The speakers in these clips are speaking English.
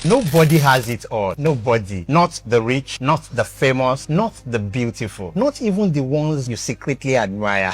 Nobody has it all. Nobody. Not the rich, not the famous, not the beautiful, not even the ones you secretly admire.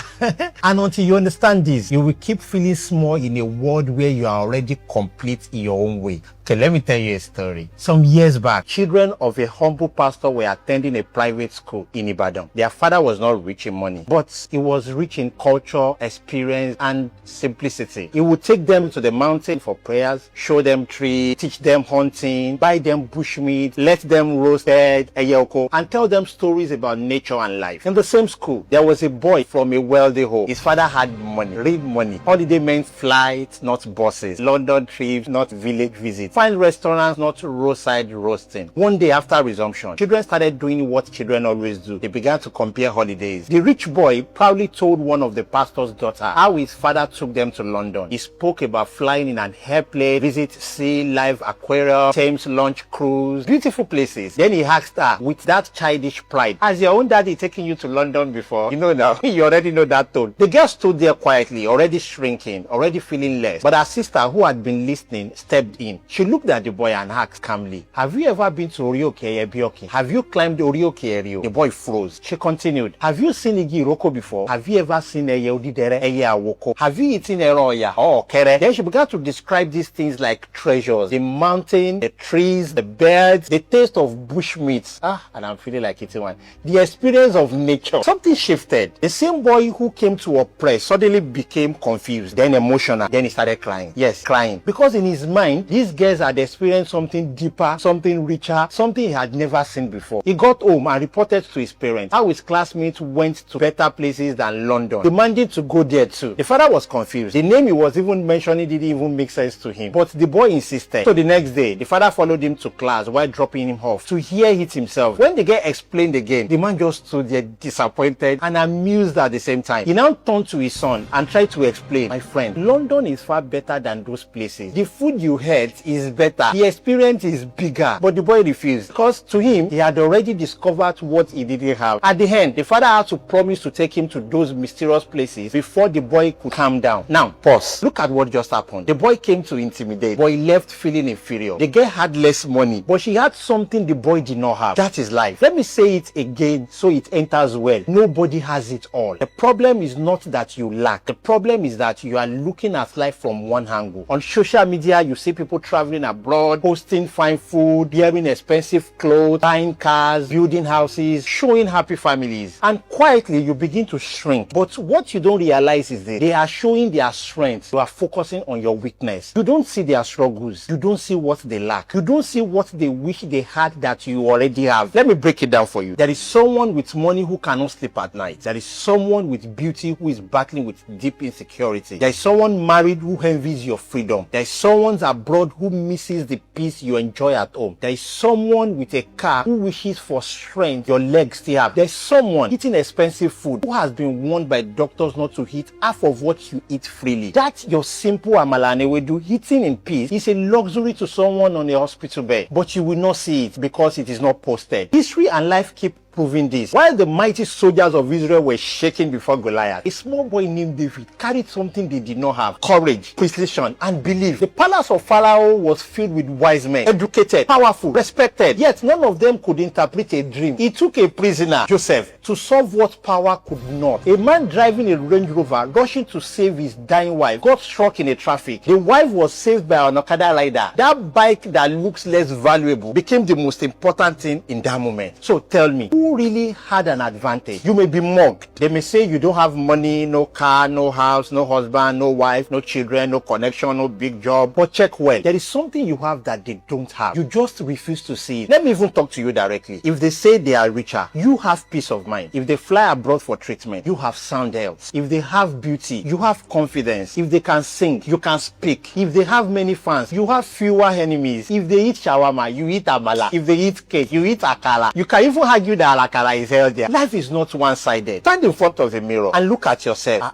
And until you understand this, you will keep feeling small in a world where you are already complete in your own way. Okay, let me tell you a story. Some years back, children of a humble pastor were attending a private school in Ibadan. Their father was not rich in money, but he was rich in culture, experience, and simplicity. He would take them to the mountain for prayers, show them trees, teach them hunting, buy them bushmeat, let them roasted eyoko, and tell them stories about nature and life. In the same school, there was a boy from a wealthy home. His father had money, real money. Holiday meant flights, not buses. London trips, not village visits. Fine restaurants, not roadside roasting. One day after resumption, children started doing what children always do. They began to compare holidays. The rich boy proudly told one of the pastor's daughter how his father took them to London. He spoke about flying in an airplane, visit sea life aquarium, Thames launch cruise, beautiful places. Then he asked her with that childish pride, "Has your own daddy taken you to London before?" You know now, you already know that tone. The girl stood there quietly, already shrinking, already feeling less. But her sister, who had been listening, stepped in. She looked at the boy and asked calmly, "Have you ever been to Orioke Ebioki? Have you climbed Orioke Erio?" The boy froze. She continued, "Have you seen Igi Iroko before? Have you ever seen Eye Odidere, Eye Awoko? Have you eaten Eroya or Kere?" Then she began to describe these things like treasures. The mountain, the trees, the birds, the taste of bushmeat. And I'm feeling like eating one. The experience of nature. Something shifted. The same boy who came to oppress suddenly became confused, then emotional. Then he started crying. Yes, crying. Because in his mind, these girls had experienced something deeper, something richer, something he had never seen before. He got home and reported to his parents how his classmates went to better places than London, demanding to go there too. The father was confused. The name he was even mentioning didn't even make sense to him. But the boy insisted. So the next day, the father followed him to class while dropping him off to hear it himself. When the girl explained again, the man just stood there disappointed and amused at the same time. He now turned to his son and tried to explain, "My friend, London is far better than those places. The food you had is better. The experience is bigger." But the boy refused because to him, he had already discovered what he didn't have. At the end, the father had to promise to take him to those mysterious places before the boy could calm down. Now, pause. Look at what just happened. The boy came to intimidate, but he left feeling inferior. The girl had less money, but she had something the boy did not have. That is life. Let me say it again so it enters well. Nobody has it all. The problem is not that you lack. The problem is that you are looking at life from one angle. On social media, you see people traveling abroad, posting fine food, wearing expensive clothes, buying cars, building houses, showing happy families. And quietly, you begin to shrink. But what you don't realize is that they are showing their strength. You are focusing on your weakness. You don't see their struggles. You don't see what they lack. You don't see what they wish they had that you already have. Let me break it down for you. There is someone with money who cannot sleep at night. There is someone with beauty who is battling with deep insecurity. There is someone married who envies your freedom. There is someone abroad who misses the peace you enjoy at home. There is someone with a car who wishes for strength your legs still have. There is someone eating expensive food who has been warned by doctors not to eat half of what you eat freely. That your simple amala and ewedu eating in peace is a luxury to someone on a hospital bed, but you will not see it because it is not posted. History and life keep proving this. While the mighty soldiers of Israel were shaking before Goliath, a small boy named David carried something they did not have: courage, precision, and belief. The palace of Pharaoh was filled with wise men, educated, powerful, respected, yet none of them could interpret a dream. He took a prisoner, Joseph, to solve what power could not. A man driving a Range Rover, rushing to save his dying wife, got struck in a traffic. The wife was saved by an Okada rider. That bike that looks less valuable became the most important thing in that moment. So tell me, who really had an advantage? You may be mocked. They may say you don't have money, no car, no house, no husband, no wife, no children, no connection, no big job. But check well. There is something you have that they don't have. You just refuse to see it. Let me even talk to you directly. If they say they are richer, you have peace of mind. If they fly abroad for treatment, you have sound health. If they have beauty, you have confidence. If they can sing, you can speak. If they have many fans, you have fewer enemies. If they eat shawarma, you eat amala. If they eat cake, you eat akara. You can even argue that Alakara is healthier. Life is not one-sided. Stand in front of the mirror and look at yourself.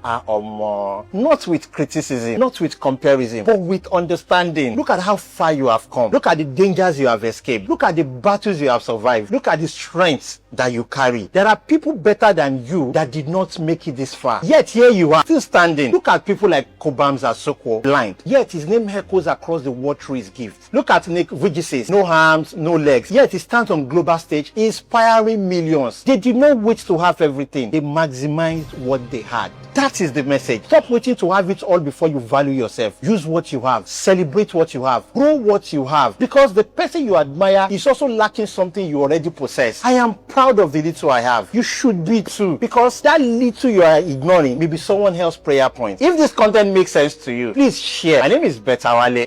Not with criticism, not with comparison, but with understanding. Look at how far you have come. Look at the dangers you have escaped. Look at the battles you have survived. Look at the strengths that you carry. There are people better than you that did not make it this far. Yet here you are, still standing. Look at people like Kobam Sissoko, blind. Yet his name echoes across the world through his gift. Look at Nick Vujicic, no arms, no legs. Yet he stands on global stage, inspiring millions. They did not wait to have everything. They maximized what they had. That is the message. Stop waiting to have it all before you value yourself. Use what you have. Celebrate what you have. Grow what you have. Because the person you admire is also lacking something you already possess. I am proud of the little I have. You should be too. Because that little you are ignoring may be someone else's prayer point. If this content makes sense to you, please share. My name is Betawale.